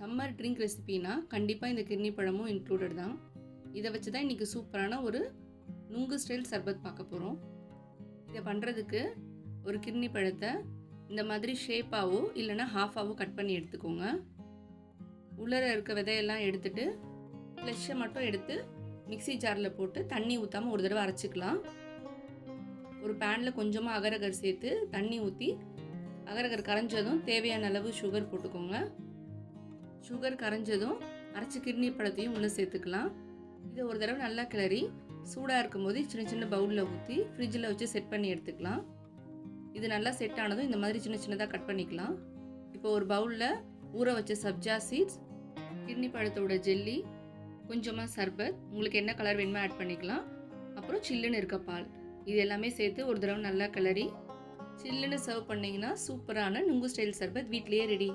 Summer drink ரெசிபினா கண்டிப்பாக இந்த கிர்னி பழமும் இன்க்ளூடட் தான். இதை வச்சு தான் இன்றைக்கி சூப்பரான ஒரு நுங்கு ஸ்டைல் சர்பத் பார்க்க போகிறோம். இதை பண்ணுறதுக்கு ஒரு கிர்னி பழத்தை இந்த மாதிரி ஷேப்பாகவோ இல்லைனா ஹாஃபாகவோ கட் பண்ணி எடுத்துக்கோங்க. உள்ளர இருக்க விதையெல்லாம் எடுத்துட்டு ஃப்ளெஷ்ஷை மட்டும் எடுத்து மிக்ஸி ஜாரில் போட்டு தண்ணி ஊற்றாமல் ஒரு தடவை அரைச்சிக்கலாம். ஒரு பேனில் கொஞ்சமாக அகரகர் சேர்த்து தண்ணி ஊற்றி அகரகர் கரைஞ்சதும் தேவையான அளவு சுகர் போட்டுக்கோங்க. சுகர் கரைஞ்சதும் அரைச்சி கிர்னி பழத்தையும் உள்ளே சேர்த்துக்கலாம். இதை ஒரு தடவை நல்லா கிளறி சூடாக இருக்கும்போது சின்ன சின்ன பவுலில் ஊற்றி ஃப்ரிட்ஜில் வச்சு செட் பண்ணி எடுத்துக்கலாம். இது நல்லா செட் ஆனதும் இந்த மாதிரி சின்ன சின்னதாக கட் பண்ணிக்கலாம். இப்போ ஒரு பவுலில் ஊற வச்ச சப்ஜா சீட்ஸ், கிர்னி பழத்தோட ஜெல்லி, கொஞ்சமாக சர்பத், உங்களுக்கு என்ன கலர் வேணுமோ ஆட் பண்ணிக்கலாம், அப்புறம் சில்லுன்னு இருக்க பால், இது எல்லாமே சேர்த்து ஒரு தடவை நல்லா கிளறி சில்லுன்னு சர்வ் பண்ணிங்கன்னா சூப்பரான நுங்கு ஸ்டைல் சர்பத் வீட்லேயே ரெடி.